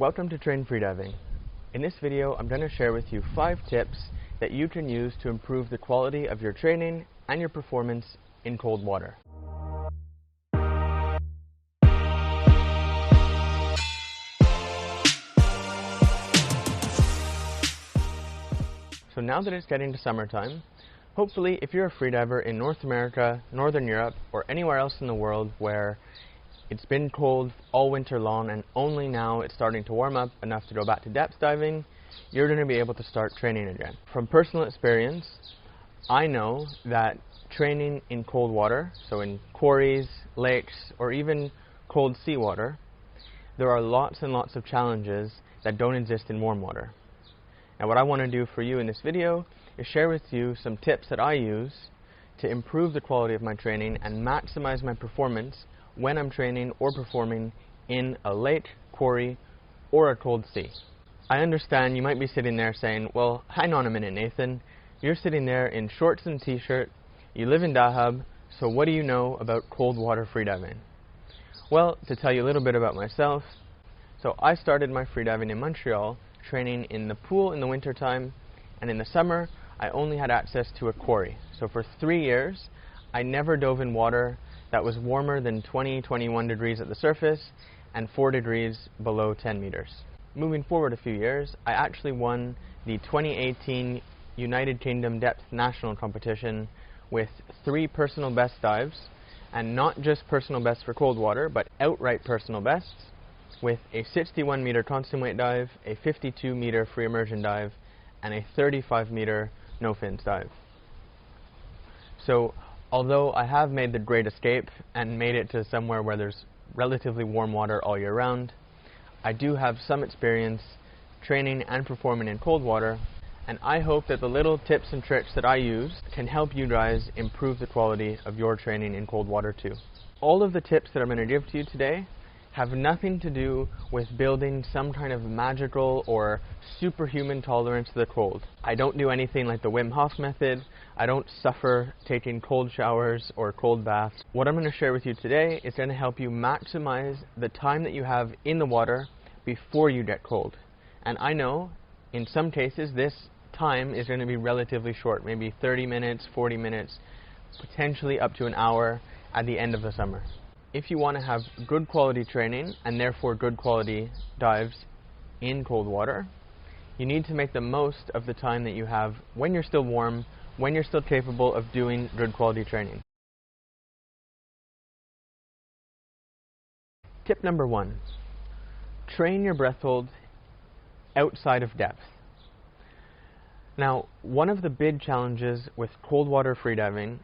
Welcome to Train Freediving. In this video, I'm going to share with you 5 tips that you can use to improve the quality of your training and your performance in cold water. So now that it's getting to summertime, hopefully if you're a freediver in North America, Northern Europe, or anywhere else in the world where it's been cold all winter long and only now it's starting to warm up enough to go back to depth diving, you're going to be able to start training again. From personal experience, I know that training in cold water, so in quarries, lakes, or even cold seawater, there are lots and lots of challenges that don't exist in warm water. Now what I want to do for you in this video is share with you some tips that I use to improve the quality of my training and maximize my performance when I'm training or performing in a lake, quarry, or a cold sea. I understand you might be sitting there saying, well, hang on a minute, Nathan. You're sitting there in shorts and t-shirt, you live in Dahab, so what do you know about cold water freediving? Well, to tell you a little bit about myself, so I started my freediving in Montreal, training in the pool in the winter time, and in the summer, I only had access to a quarry. So for 3 years, I never dove in water that was warmer than 21 degrees at the surface and 4 degrees below 10 meters. Moving forward a few years, I actually won the 2018 United Kingdom Depth National Competition with 3 personal best dives, and not just personal best for cold water, but outright personal bests, with a 61 meter constant weight dive, a 52 meter free immersion dive, and a 35 meter no fins dive. So although I have made the great escape and made it to somewhere where there's relatively warm water all year round, I do have some experience training and performing in cold water, and I hope that the little tips and tricks that I use can help you guys improve the quality of your training in cold water too. All of the tips that I'm going to give to you today have nothing to do with building some kind of magical or superhuman tolerance to the cold. I don't do anything like the Wim Hof method. I don't suffer taking cold showers or cold baths. What I'm going to share with you today is going to help you maximize the time that you have in the water before you get cold. And I know in some cases this time is going to be relatively short, maybe 30 minutes, 40 minutes, potentially up to an hour at the end of the summer. If you want to have good quality training and therefore good quality dives in cold water, you need to make the most of the time that you have when you're still warm, when you're still capable of doing good quality training. Tip number 1, train your breath hold outside of depth. Now, one of the big challenges with cold water freediving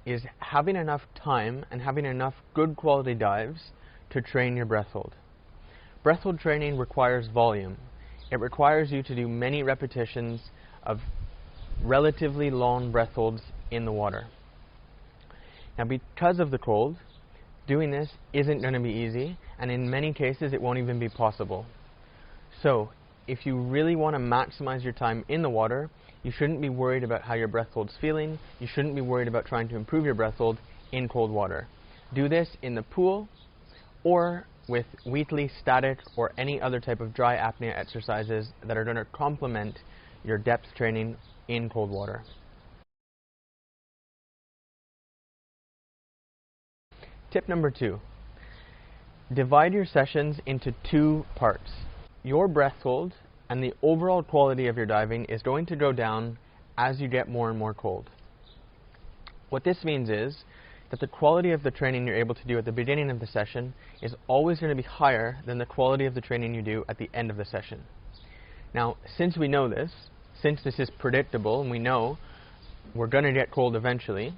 is having enough time and having enough good quality dives to train your breath hold. Breath hold training requires volume. It requires you to do many repetitions of relatively long breath holds in the water. Now, because of the cold, doing this isn't going to be easy, and in many cases it won't even be possible. So, if you really want to maximize your time in the water, you shouldn't be worried about how your breath hold's feeling. You shouldn't be worried about trying to improve your breath hold in cold water. Do this in the pool or with weekly static or any other type of dry apnea exercises that are going to complement your depth training in cold water. Tip number 2, divide your sessions into 2 parts. Your breath hold and the overall quality of your diving is going to go down as you get more and more cold. What this means is that the quality of the training you're able to do at the beginning of the session is always going to be higher than the quality of the training you do at the end of the session. Now, since we know this, since this is predictable and we know we're going to get cold eventually,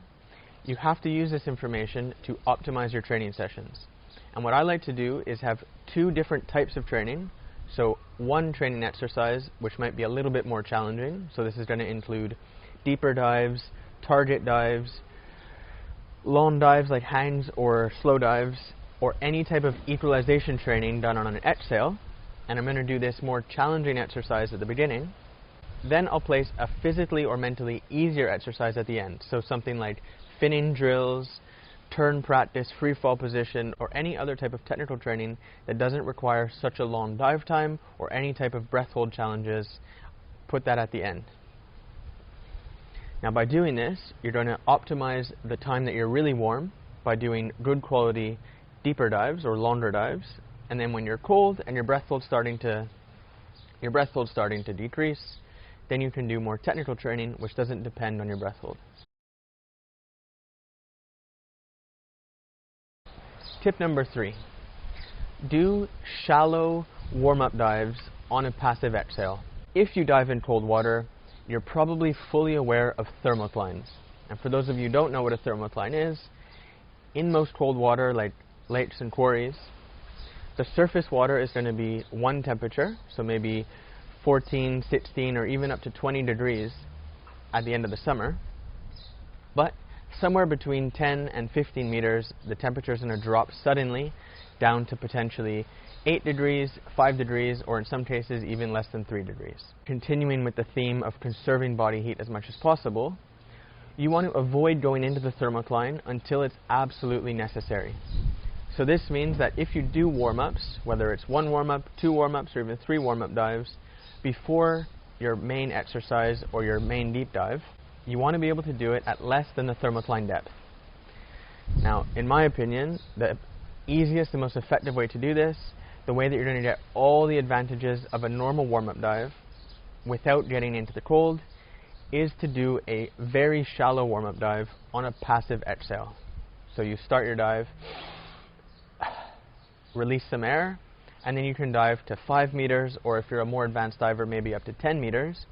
you have to use this information to optimize your training sessions. And what I like to do is have 2 different types of training. So one training exercise, which might be a little bit more challenging, so this is going to include deeper dives, target dives, long dives like hangs or slow dives, or any type of equalization training done on an exhale, and I'm going to do this more challenging exercise at the beginning. Then I'll place a physically or mentally easier exercise at the end, so something like finning drills, turn practice, free fall position, or any other type of technical training that doesn't require such a long dive time or any type of breath hold challenges, put that at the end. Now by doing this, you're going to optimize the time that you're really warm by doing good quality deeper dives or longer dives, and then when you're cold and your breath hold's starting to decrease, then you can do more technical training which doesn't depend on your breath hold. Tip number 3. Do shallow warm-up dives on a passive exhale. If you dive in cold water, you're probably fully aware of thermoclines. And for those of you who don't know what a thermocline is, in most cold water like lakes and quarries, the surface water is going to be one temperature, so maybe 14, 16, or even up to 20 degrees at the end of the summer. But somewhere between 10 and 15 meters, the temperature is going to drop suddenly down to potentially 8 degrees, 5 degrees, or in some cases even less than 3 degrees. Continuing with the theme of conserving body heat as much as possible, you want to avoid going into the thermocline until it's absolutely necessary. So this means that if you do warm-ups, whether it's 1 warm-up, 2 warm-ups, or even 3 warm-up dives, before your main exercise or your main deep dive, you want to be able to do it at less than the thermocline depth. Now, in my opinion, the easiest and most effective way to do this, the way that you're going to get all the advantages of a normal warm-up dive without getting into the cold, is to do a very shallow warm-up dive on a passive exhale. So you start your dive, release some air, and then you can dive to 5 meters, or if you're a more advanced diver, maybe up to 10 meters.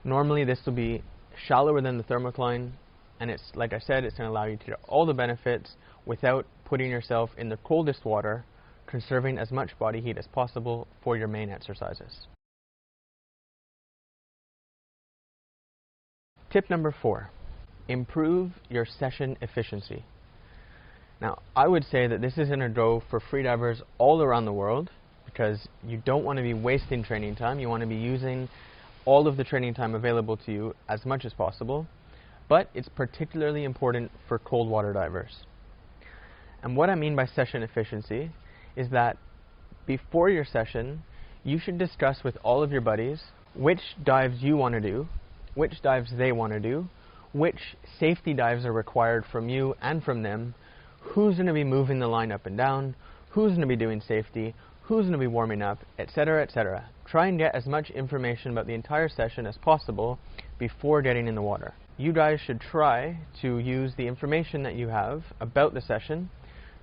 Normally this will be shallower than the thermocline, and it's, like I said, it's going to allow you to get all the benefits without putting yourself in the coldest water, conserving as much body heat as possible for your main exercises. Tip number 4, improve your session efficiency. Now, I would say that this is going to go for freedivers all around the world, because you don't want to be wasting training time. You want to be using all of the training time available to you as much as possible, but it's particularly important for cold water divers. And what I mean by session efficiency is that before your session, you should discuss with all of your buddies which dives you want to do, which dives they want to do, which safety dives are required from you and from them, who's going to be moving the line up and down, who's going to be doing safety, who's going to be warming up, etc., etc. Try and get as much information about the entire session as possible before getting in the water. You guys should try to use the information that you have about the session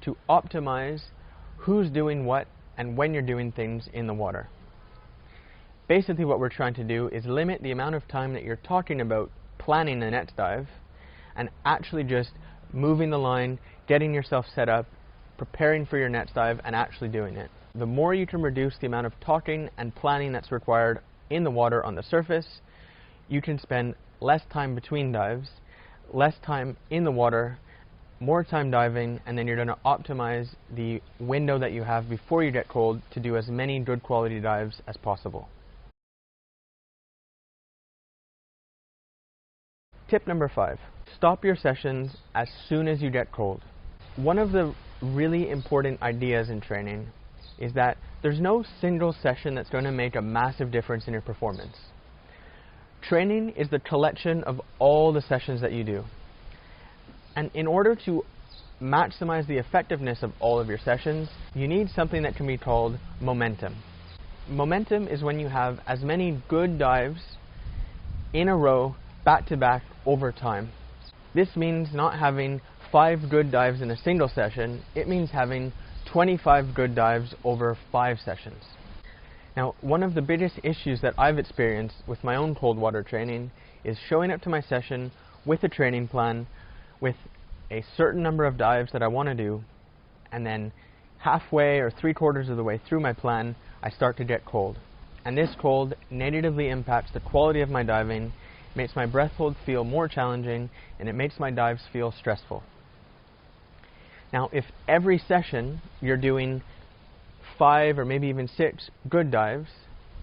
to optimize who's doing what and when you're doing things in the water. Basically what we're trying to do is limit the amount of time that you're talking about planning the next dive and actually just moving the line, getting yourself set up, preparing for your next dive, and actually doing it. The more you can reduce the amount of talking and planning that's required in the water on the surface, you can spend less time between dives, less time in the water, more time diving, and then you're going to optimize the window that you have before you get cold to do as many good quality dives as possible. Tip number 5, stop your sessions as soon as you get cold. One of the really important ideas in training is that there's no single session that's going to make a massive difference in your performance. Training is the collection of all the sessions that you do. And in order to maximize the effectiveness of all of your sessions, you need something that can be called momentum. Momentum is when you have as many good dives in a row, back to back, over time. This means not having 5 good dives in a single session. It means having 25 good dives over 5 sessions. Now, one of the biggest issues that I've experienced with my own cold water training is showing up to my session with a training plan, with a certain number of dives that I want to do, and then halfway or 3/4 of the way through my plan, I start to get cold. And this cold negatively impacts the quality of my diving, makes my breath hold feel more challenging, and it makes my dives feel stressful. Now, if every session you're doing 5 or maybe even 6 good dives,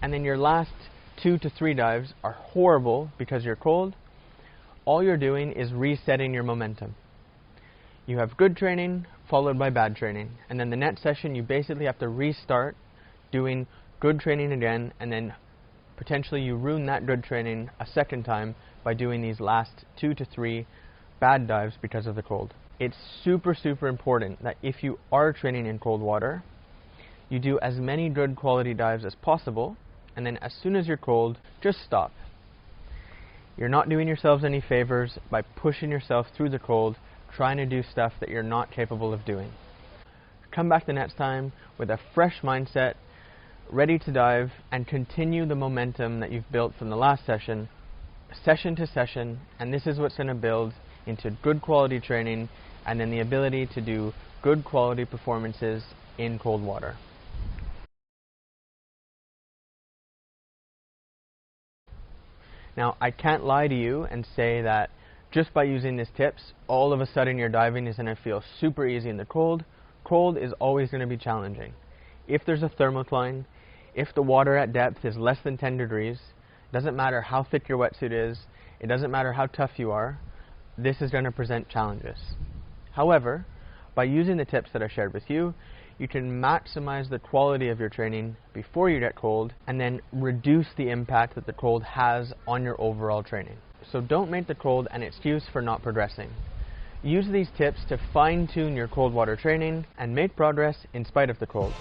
and then your last 2 to 3 dives are horrible because you're cold, all you're doing is resetting your momentum. You have good training followed by bad training, and then the next session you basically have to restart doing good training again, and then potentially you ruin that good training a second time by doing these last 2 to 3 bad dives because of the cold. It's super important that if you are training in cold water, you do as many good quality dives as possible, and then as soon as you're cold, just stop. You're not doing yourselves any favors by pushing yourself through the cold, trying to do stuff that you're not capable of doing. Come back the next time with a fresh mindset, ready to dive, and continue the momentum that you've built from the last session to session, and this is what's going to build into good quality training and then the ability to do good quality performances in cold water. Now, I can't lie to you and say that just by using these tips, all of a sudden your diving is going to feel super easy in the cold. Cold is always going to be challenging. If there's a thermocline, if the water at depth is less than 10 degrees, doesn't matter how thick your wetsuit is, it doesn't matter how tough you are, this is going to present challenges. However, by using the tips that I shared with you, you can maximize the quality of your training before you get cold and then reduce the impact that the cold has on your overall training. So don't make the cold an excuse for not progressing. Use these tips to fine-tune your cold water training and make progress in spite of the cold.